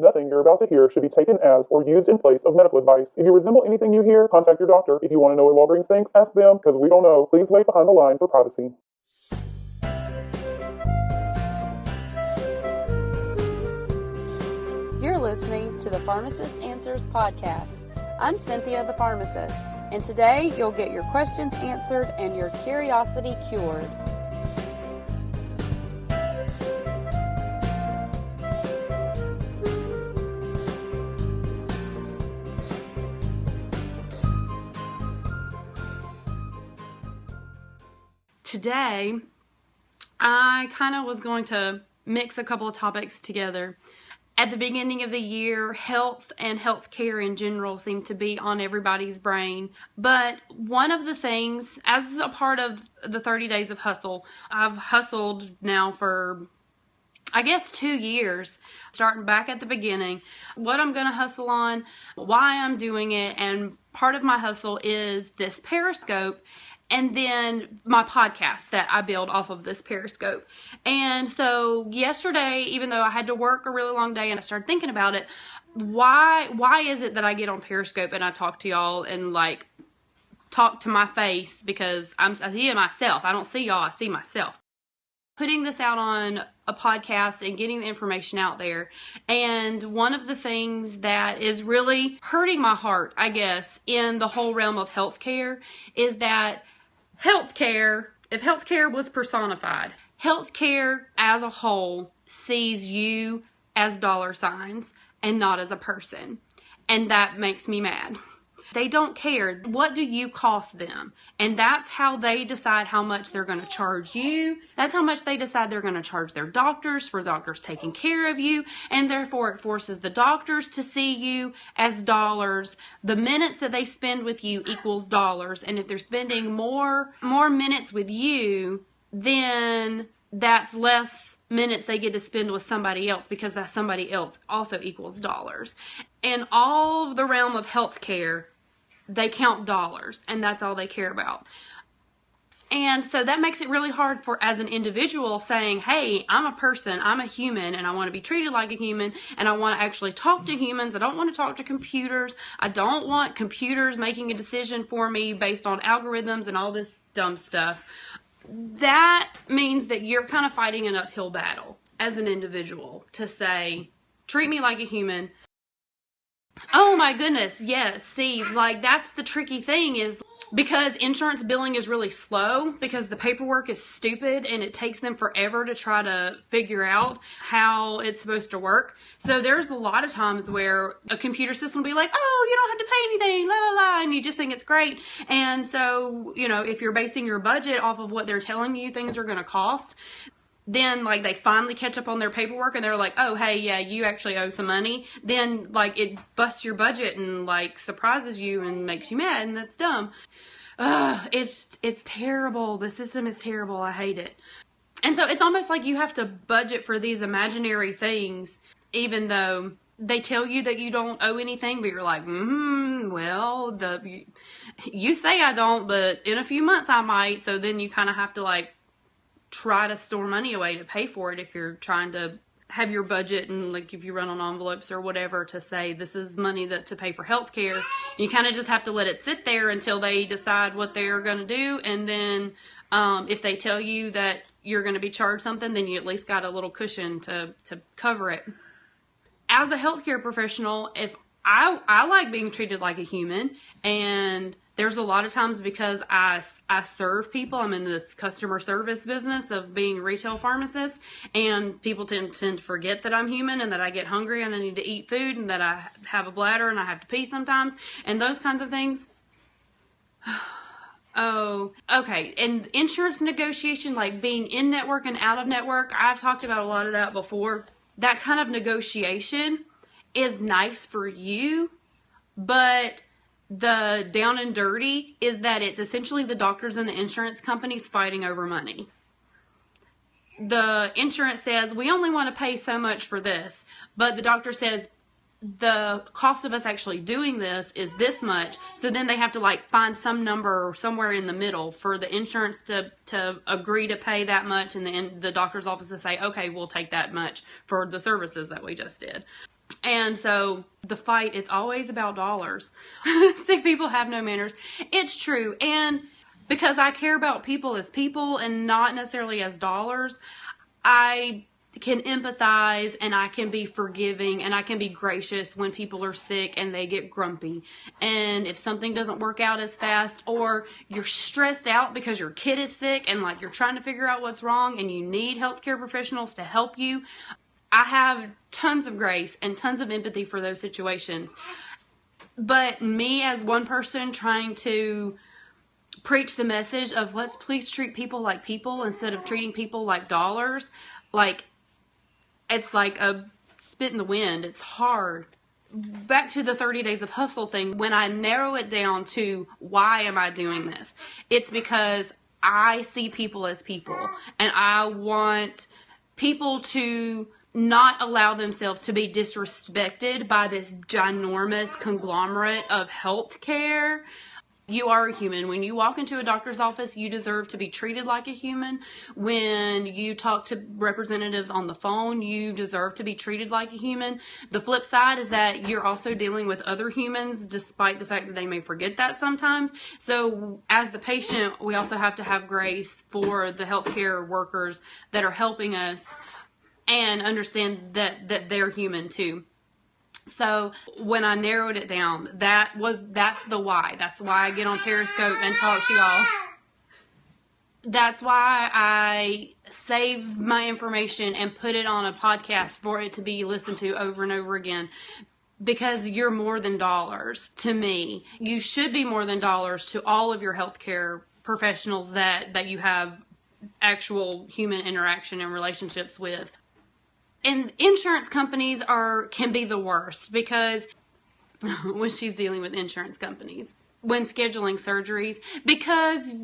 Nothing you're about to hear should be taken as or used in place of medical advice. If you resemble anything you hear, contact your doctor. If you want to know what Walgreens thinks, ask them, because we don't know. Please wait behind the line for privacy. You're listening to the Pharmacist Answers podcast. I'm Cynthia the Pharmacist, and today you'll get your questions answered and your curiosity cured. Today, I kind of was going to mix a couple of topics together. At the beginning of the year, health and healthcare in general seem to be on everybody's brain. But one of the things, as a part of the 30 Days of Hustle, I've hustled now for, I guess, 2 years, starting back at the beginning, what I'm going to hustle on, why I'm doing it, and part of my hustle is this Periscope, and then my podcast that I build off of this Periscope. And so yesterday, even though I had to work a really long day and I started thinking about it, why is it that I get on Periscope and I talk to y'all and like talk to my face, because I see myself. I don't see y'all, I see myself. Putting this out on a podcast and getting the information out there. And one of the things that is really hurting my heart, I guess, in the whole realm of healthcare is that healthcare, if healthcare was personified, healthcare as a whole sees you as dollar signs and not as a person. And that makes me mad. They don't care. What do you cost them? And that's how they decide how much they're going to charge you. That's how much they decide they're going to charge their doctors for doctors taking care of you. And therefore it forces the doctors to see you as dollars. The minutes that they spend with you equals dollars. And if they're spending more minutes with you, then that's less minutes they get to spend with somebody else, because that somebody else also equals dollars. In all of the realm of healthcare, they count dollars, and that's all they care about. And so that makes it really hard for, as an individual, saying, hey, I'm a person, I'm a human, and I want to be treated like a human, and I want to actually talk to humans. I don't want to talk to computers. I don't want computers making a decision for me based on algorithms and all this dumb stuff. That means that you're kind of fighting an uphill battle as an individual to say, treat me like a human. Oh my goodness, yes, see, like that's the tricky thing, is because insurance billing is really slow, because the paperwork is stupid and it takes them forever to try to figure out how it's supposed to work. So there's a lot of times where a computer system will be like, oh, you don't have to pay anything, la la la, and you just think it's great. And so, you know, if you're basing your budget off of what they're telling you things are going to cost, then like they finally catch up on their paperwork and they're like, oh, hey, yeah, you actually owe some money. Then like it busts your budget and like surprises you and makes you mad, and that's dumb. It's terrible. The system is terrible. I hate it. And so it's almost like you have to budget for these imaginary things, even though they tell you that you don't owe anything, but you're like, well, you say I don't, but in a few months I might. So then you kind of have to like try to store money away to pay for it if you're trying to have your budget, and like if you run on envelopes or whatever to say this is money that to pay for healthcare. You kind of just have to let it sit there until they decide what they're going to do, and then if they tell you that you're going to be charged something, then you at least got a little cushion to cover it. As a healthcare professional, if I like being treated like a human, and there's a lot of times because I serve people. I'm in this customer service business of being a retail pharmacist, and people tend to forget that I'm human and that I get hungry and I need to eat food and that I have a bladder and I have to pee sometimes and those kinds of things. Oh, okay. And insurance negotiation, like being in network and out of network, I've talked about a lot of that before. That kind of negotiation is nice for you, but the down and dirty is that it's essentially the doctors and the insurance companies fighting over money. The insurance says, we only want to pay so much for this, but the doctor says, the cost of us actually doing this is this much. So then they have to like find some number somewhere in the middle for the insurance to agree to pay that much, and then the doctor's office to say, okay, we'll take that much for the services that we just did. And so the fight, it's always about dollars. Sick people have no manners. It's true. And because I care about people as people and not necessarily as dollars, I can empathize and I can be forgiving and I can be gracious when people are sick and they get grumpy. And if something doesn't work out as fast, or you're stressed out because your kid is sick and like you're trying to figure out what's wrong and you need healthcare professionals to help you, I have tons of grace and tons of empathy for those situations. But me as one person trying to preach the message of let's please treat people like people instead of treating people like dollars, like, it's like a spit in the wind. It's hard. Back to the 30 days of hustle thing, when I narrow it down to why am I doing this, it's because I see people as people and I want people to not allow themselves to be disrespected by this ginormous conglomerate of healthcare. You are a human. When you walk into a doctor's office, you deserve to be treated like a human. When you talk to representatives on the phone, you deserve to be treated like a human. The flip side is that you're also dealing with other humans, despite the fact that they may forget that sometimes. So as the patient, we also have to have grace for the healthcare workers that are helping us and understand that they're human too. So when I narrowed it down, that's the why. That's why I get on Periscope and talk to y'all. That's why I save my information and put it on a podcast for it to be listened to over and over again. Because you're more than dollars to me. You should be more than dollars to all of your healthcare professionals that you have actual human interaction and relationships with. And insurance companies can be the worst, because when she's dealing with insurance companies, when scheduling surgeries, because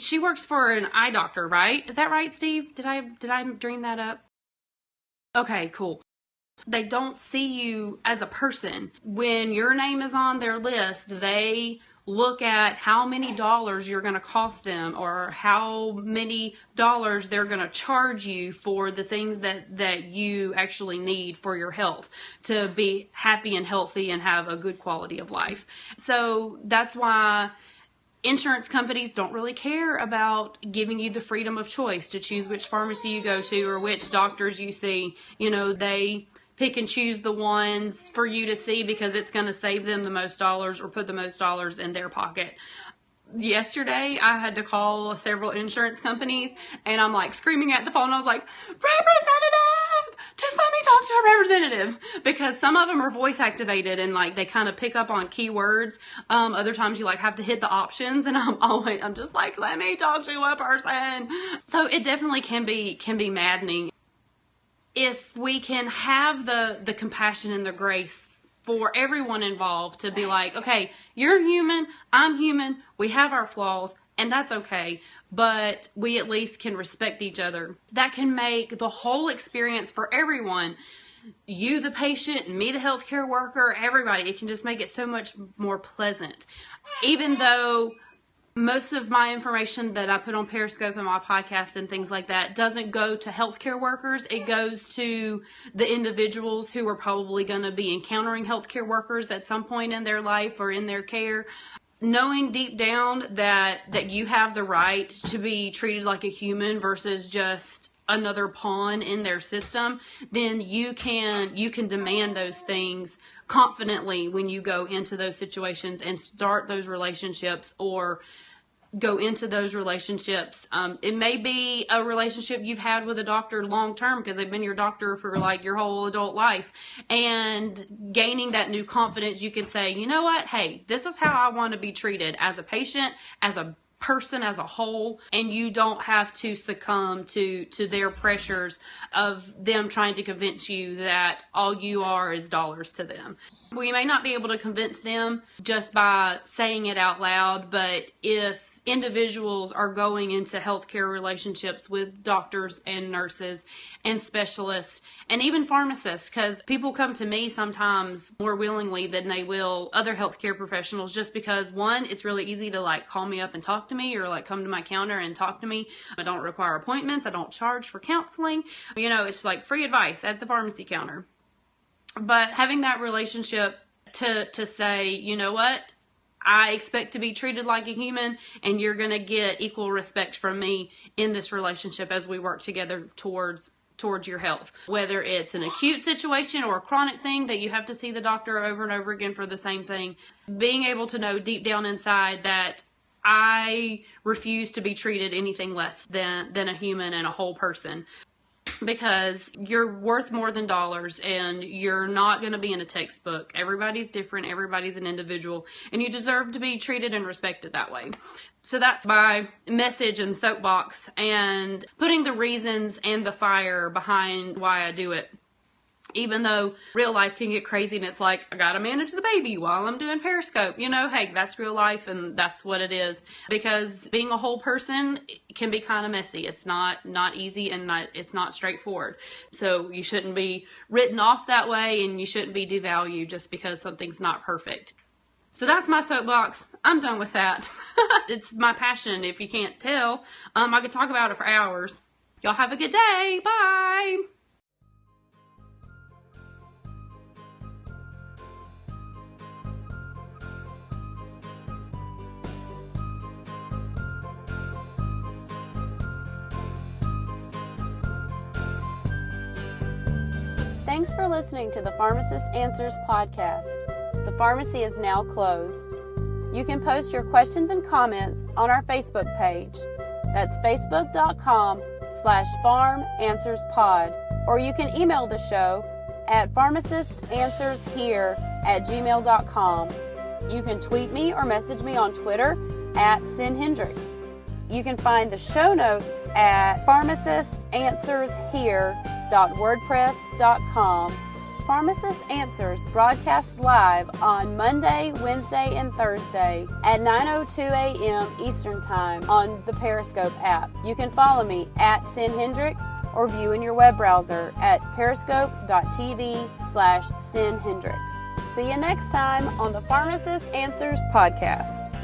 she works for an eye doctor, right? Is that right, Steve? Did I dream that up? Okay, cool. They don't see you as a person. When your name is on their list, they look at how many dollars you're going to cost them, or how many dollars they're going to charge you for the things that you actually need for your health to be happy and healthy and have a good quality of life. So that's why insurance companies don't really care about giving you the freedom of choice to choose which pharmacy you go to or which doctors you see. You know, they pick and choose the ones for you to see because it's going to save them the most dollars or put the most dollars in their pocket. Yesterday, I had to call several insurance companies, and I'm like screaming at the phone. I was like, representative, just let me talk to a representative, because some of them are voice activated and like they kind of pick up on keywords. Other times you like have to hit the options, and I'm just like, let me talk to a person. So it definitely can be maddening. If we can have the compassion and the grace for everyone involved to be like, okay, you're human, I'm human, we have our flaws, and that's okay, but we at least can respect each other. That can make the whole experience for everyone, you the patient, me the healthcare worker, everybody, it can just make it so much more pleasant. Even though most of my information that I put on Periscope and my podcast and things like that doesn't go to healthcare workers. It goes to the individuals who are probably going to be encountering healthcare workers at some point in their life or in their care. Knowing deep down that you have the right to be treated like a human versus just another pawn in their system, then you can demand those things confidently when you go into those situations and start those relationships or go into those relationships. It may be a relationship you've had with a doctor long term because they've been your doctor for like your whole adult life, and gaining that new confidence, you can say, you know what, hey, this is how I want to be treated as a patient, as a person as a whole, and you don't have to succumb to their pressures of them trying to convince you that all you are is dollars to them. We may not be able to convince them just by saying it out loud, but if individuals are going into healthcare relationships with doctors and nurses and specialists and even pharmacists, because people come to me sometimes more willingly than they will other healthcare professionals, just because, one, it's really easy to like call me up and talk to me, or like come to my counter and talk to me. I don't require appointments. I don't charge for counseling. You know, it's like free advice at the pharmacy counter. But having that relationship to say, you know what, I expect to be treated like a human, and you're going to get equal respect from me in this relationship as we work together towards your health. Whether it's an acute situation or a chronic thing that you have to see the doctor over and over again for the same thing, being able to know deep down inside that I refuse to be treated anything less than a human and a whole person. Because you're worth more than dollars, and you're not going to be in a textbook. Everybody's different. Everybody's an individual, and you deserve to be treated and respected that way. So that's my message and soapbox, and putting the reasons and the fire behind why I do it. Even though real life can get crazy and it's like, I gotta manage the baby while I'm doing Periscope. You know, hey, that's real life and that's what it is. Because being a whole person can be kind of messy. It's not easy, and it's not straightforward. So you shouldn't be written off that way, and you shouldn't be devalued just because something's not perfect. So that's my soapbox. I'm done with that. It's my passion, if you can't tell. I could talk about it for hours. Y'all have a good day. Bye. Thanks for listening to the Pharmacist Answers podcast. The pharmacy is now closed. You can post your questions and comments on our Facebook page. That's facebook.com/pharmanswerspod. Or you can email the show at pharmacistanswershere@gmail.com. You can tweet me or message me on Twitter @SinHendrix. You can find the show notes at pharmacistanswershere.wordpress.com. Pharmacist Answers broadcasts live on Monday, Wednesday, and Thursday at 9:02 a.m. Eastern Time on the Periscope app. You can follow me @SinHendrix or view in your web browser at periscope.tv/SinHendrix. See you next time on the Pharmacist Answers podcast.